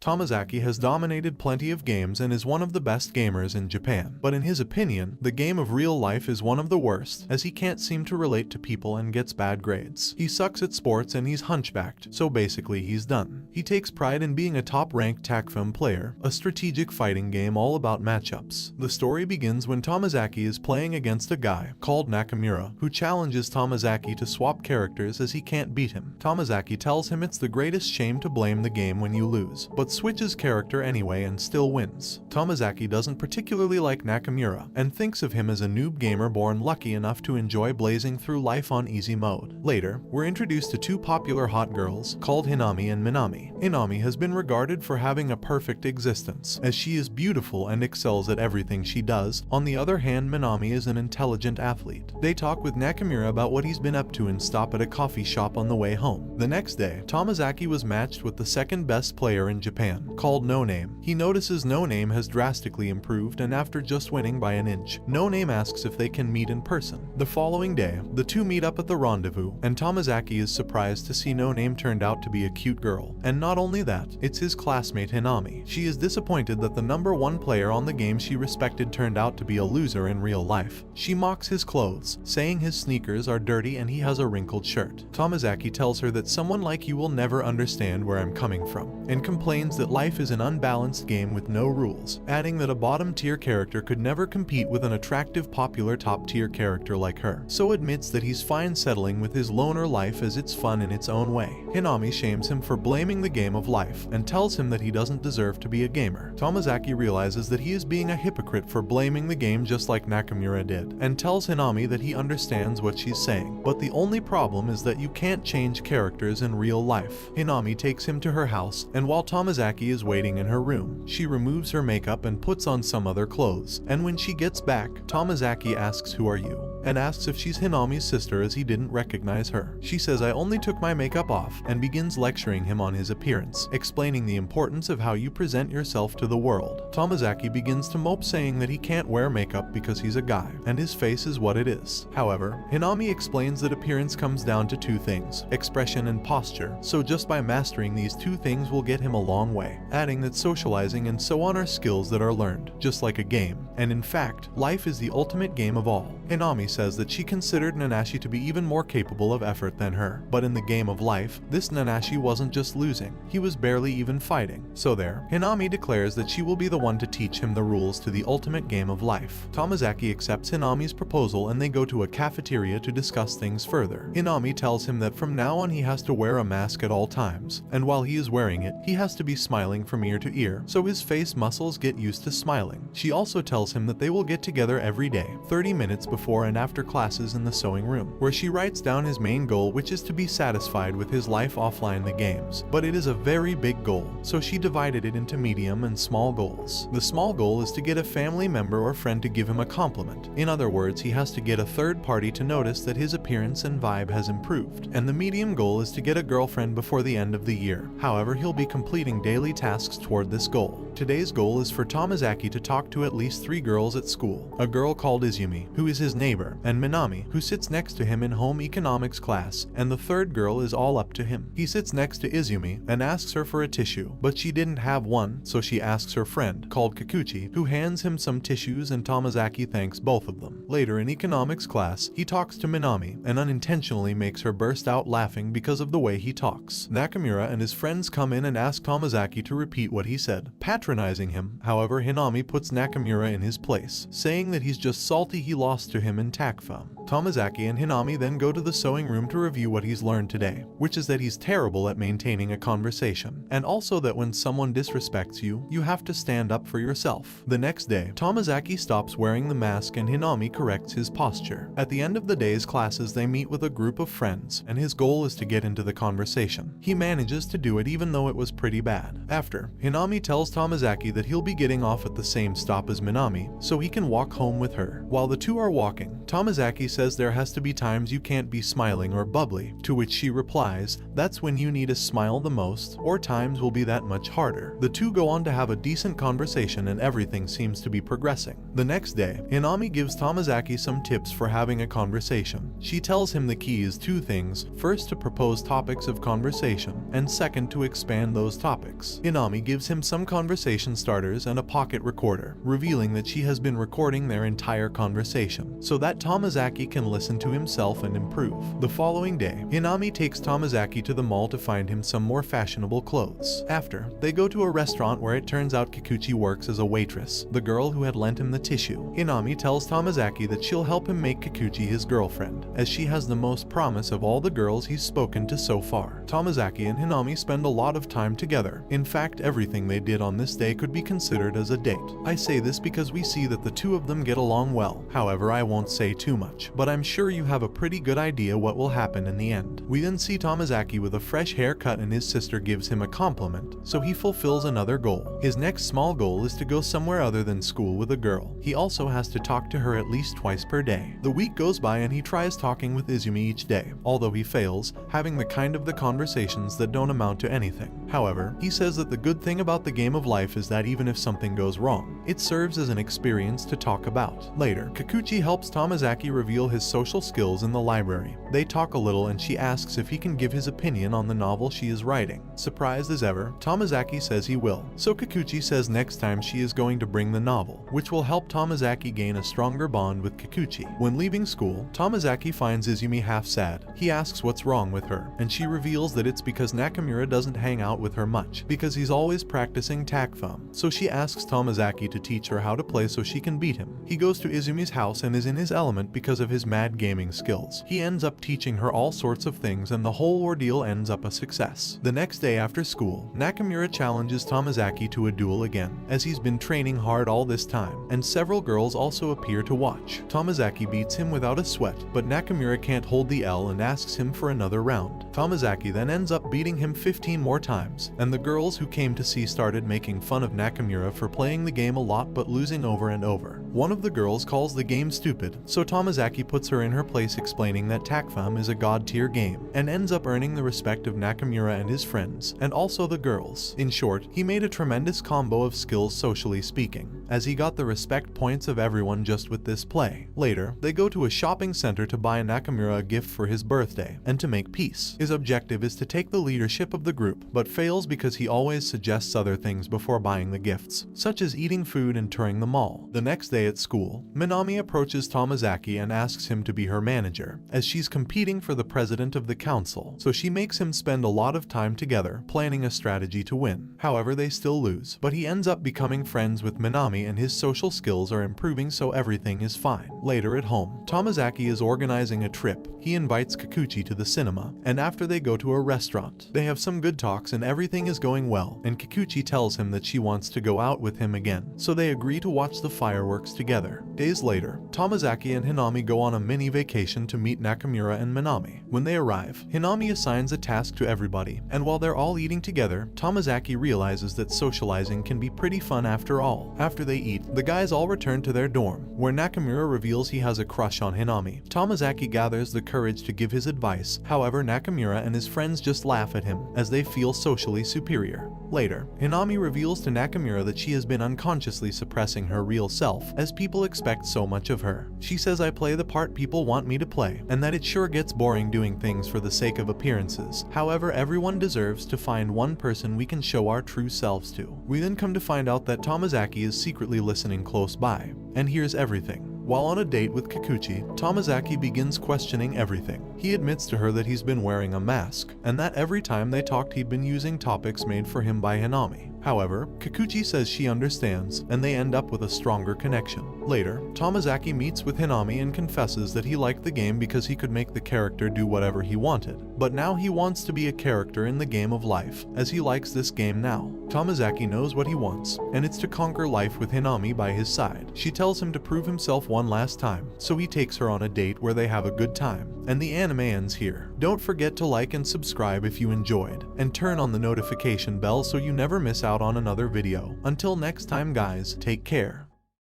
Tomozaki has dominated plenty of games and is one of the best gamers in Japan, but in his opinion, the game of real life is one of the worst, as he can't seem to relate to people and gets bad grades. He sucks at sports and he's hunchbacked, so basically he's done. He takes pride in being a top-ranked Takfum player, a strategic fighting game all about matchups. The story begins when Tomozaki is playing against a guy called Nakamura, who challenges Tomozaki to swap characters as he can't beat him. Tomozaki tells him it's the greatest shame to blame the game when you lose, but switches character anyway and still wins. Tomozaki doesn't particularly like Nakamura, and thinks of him as a noob gamer born lucky enough to enjoy blazing through life on easy mode. Later, we're introduced to two popular hot girls, called Hinami and Minami. Hinami has been regarded for having a perfect existence, as she is beautiful and excels at everything she does. On the other hand, Minami is an intelligent athlete. They talk with Nakamura about what he's been up to and stop at a coffee shop on the way home. The next day, Tomozaki was matched with the second best player in Japan, called No Name. He notices No Name has drastically improved, and after just winning by an inch, No Name asks if they can meet in person. The following day, the two meet up at the rendezvous, and Tomozaki is surprised to see No Name turned out to be a cute girl. And not only that, it's his classmate Hinami. She is disappointed that the #1 player on the game she respected turned out to be a loser in real life. She mocks his clothes, saying his sneakers are dirty and he has a wrinkled shirt. Tomozaki tells her that someone like you will never understand where I'm coming from, and complains that life is an unbalanced game with no rules, adding that a bottom-tier character could never compete with an attractive popular top-tier character like her, so admits that he's fine settling with his loner life as it's fun in its own way. Hinami shames him for blaming the game of life, and tells him that he doesn't deserve to be a gamer. Tomozaki realizes that he is being a hypocrite for blaming the game just like Nakamura did, and tells Hinami that he understands what she's saying, but the only problem is that you can't change characters in real life. Hinami takes him to her house, and while Tomozaki is waiting in her room, she removes her makeup and puts on some other clothes, and when she gets back, Tomozaki asks who are you, and asks if she's Hinami's sister as he didn't recognize her. She says I only took my makeup off, and begins lecturing him on his appearance, explaining the importance of how you present yourself to the world. Tomozaki begins to mope, saying that he can't wear makeup because he's a guy, and his face is what it is. However, Hinami explains that appearance comes down to two things, expression and posture, so just by mastering these two things will get him a long way, adding that socializing and so on are skills that are learned, just like a game, and in fact, life is the ultimate game of all. Hinami says that she considered Nanashi to be even more capable of effort than her, but in the game of life, this Nanashi wasn't just losing, he was barely even fighting. So there, Hinami declares that she will be the one to teach him the rules to the ultimate game of life. Tomozaki accepts Hinami's proposal and they go to a cafeteria to discuss things further. Hinami tells him that from now on he has to wear a mask at all times, and while he is wearing it, he has to be smiling from ear to ear, so his face muscles get used to smiling. She also tells him that they will get together every day, 30 minutes before and after classes in the sewing room, where she writes down his main goal, which is to be satisfied with his life offline the games. But it is a very big goal, so she divided it into medium and small goals. The small goal is to get a family member or friend to give him a compliment. In other words, he has to get a third party to notice that his appearance and vibe has improved. And the medium goal is to get a girlfriend before the end of the year. However, he'll be completing daily tasks toward this goal. Today's goal is for Tomozaki to talk to at least 3 girls at school. A girl called Izumi, who is his neighbor, and Minami, who sits next to him in home economics class, and the third girl is all up to him. He sits next to Izumi and asks her for a tissue, but she didn't have one, so she asks her friend, called Kikuchi, who hands him some tissues, and Tomozaki thanks both of them. Later in economics class, he talks to Minami and unintentionally makes her burst out laughing because of the way he talks. Nakamura and his friends come in and ask Tomozaki to repeat what he said, patronizing him. However, Hinami puts Nakamura in his place, saying that he's just salty he lost to him in Takfum. Tomozaki and Hinami then go to the sewing room to review what he's learned today, which is that he's terrible at maintaining a conversation, and also that when someone disrespects you, you have to stand up for yourself. The next day, Tomozaki stops wearing the mask and Hinami corrects his posture. At the end of the day's classes, they meet with a group of friends, and his goal is to get into the conversation. He manages to do it even though it was pretty bad. After, Hinami tells Tomozaki that he'll be getting off at the same stop as Minami, so he can walk home with her. While the two are walking, Tomozaki says there has to be times you can't be smiling or bubbly, to which she replies, that's when you need to smile the most, or times will be that much harder. The two go on to have a decent conversation and everything seems to be progressing. The next day, Hinami gives Tomozaki some tips for having a conversation, She tells him the key is two things: first, to propose topics of conversation, and second, to expand those topics. Hinami gives him some conversation starters and a pocket recorder, revealing that she has been recording their entire conversation, so that Tomozaki can listen to himself and improve. The following day, Hinami takes Tomozaki to the mall to find him some more fashionable clothes. After, they go to a restaurant where it turns out Jaku-chara works as a waitress, the girl who had lent him the tissue. Hinami tells Tomozaki that she'll help him make Jaku-chara his girlfriend, as she has the most promise of all the girls he's spoken to so far. Tomozaki and Hinami spend a lot of time together. In fact, everything they did on this day could be considered as a date. I say this because we see that the two of them get along well. However, I won't say too much, but I'm sure you have a pretty good idea what will happen in the end. We then see Tomozaki with a fresh haircut and his sister gives him a compliment, so he fulfills another goal. His next small goal is to go somewhere other than school with a girl. He also has to talk to her at least twice per day. The week goes by and he tries talking with Izumi each day, although he fails, having the kind of conversations that don't amount to anything. However, he says that the good thing about the game of life is that even if something goes wrong, it serves as an experience to talk about. Later, Jaku-chara helps Tomozaki reveal his social skills in the library. They talk a little and she asks if he can give his opinion on the novel she is writing. Surprised as ever, Tomozaki says he will, so Jaku-chara says next time she is going to bring the novel, which will help Tomozaki gain a stronger bond with Jaku-chara. When leaving school, Tomozaki finds Izumi half sad. He asks what's wrong with her, and she reveals that it's because Nakamura doesn't hang out with her much, because he's always practicing takfum. So she asks Tomozaki to teach her how to play so she can beat him. He goes to Izumi's house and is in his element because of his mad gaming skills. He ends up teaching her all sorts of things and the whole ordeal ends up a success. The next day after school, Nakamura challenges Tomozaki to a duel again, as he's been training hard all this time, and several girls also appear to watch. Tomozaki beats him without a sweat, but Nakamura can't hold the L and asks him for another round. Tomozaki then ends up beating him 15 more times, and the girls who came to see started making fun of Nakamura for playing the game a lot but losing over and over. One of the girls calls the game stupid, so Tomozaki puts her in her place, explaining that takfum is a god-tier game, and ends up earning the respect of Nakamura and his friends, and also the girls. In short, he made a tremendous combo of skills socially speaking, as he got the respect points of everyone just with this play. Later, they go to a shopping center to buy Nakamura a gift for his birthday, and to make peace. His objective is to take the leadership of the group, but fails because he always suggests other things before buying the gifts, such as eating food and touring the mall. The next day at school, Minami approaches Tomozaki and asks him to be her manager, as she's competing for the president of the council, so she makes him spend a lot of time together, planning a strategy to win. However, they still lose, but he ends up becoming friends with Minami and his social skills are improving, so everything is fine. Later at home, Tomozaki is organizing a trip. He invites Jaku-chara to the cinema, and after they go to a restaurant, they have some good talks and everything is going well, and Jaku-chara tells him that she wants to go out with him again, so they agree to watch the fireworks together. Days later, Tomozaki and Hinami go on a mini vacation to meet Nakamura and Minami. When they arrive, Hinami assigns a task to everybody, and while they're all eating together, Tomozaki realizes that socializing can be pretty fun after all. After they eat, the guys all return to their dorm, where Nakamura reveals he has a crush on Hinami. Tomozaki gathers the courage to give his advice, however Nakamura and his friends just laugh at him, as they feel socially superior. Later, Hinami reveals to Nakamura that she has been unconsciously suppressing her real self, as people expect so much of her. She says, "I play the part people want me to play, and that it sure gets boring doing things for the sake of appearances. However, everyone deserves to find one person we can show our true selves to." We then come to find out that Tomozaki is secretly listening close by, and hears everything. While on a date with Jaku-chara, Tomozaki begins questioning everything. He admits to her that he's been wearing a mask, and that every time they talked he'd been using topics made for him by Hinami. However, Jaku-chara says she understands, and they end up with a stronger connection. Later, Tomozaki meets with Hinami and confesses that he liked the game because he could make the character do whatever he wanted, but now he wants to be a character in the game of life, as he likes this game now. Tomozaki knows what he wants, and it's to conquer life with Hinami by his side. She tells him to prove himself one last time, so he takes her on a date where they have a good time, and the anime ends here. Don't forget to like and subscribe if you enjoyed, and turn on the notification bell so you never miss out on another video. Until next time guys, take care.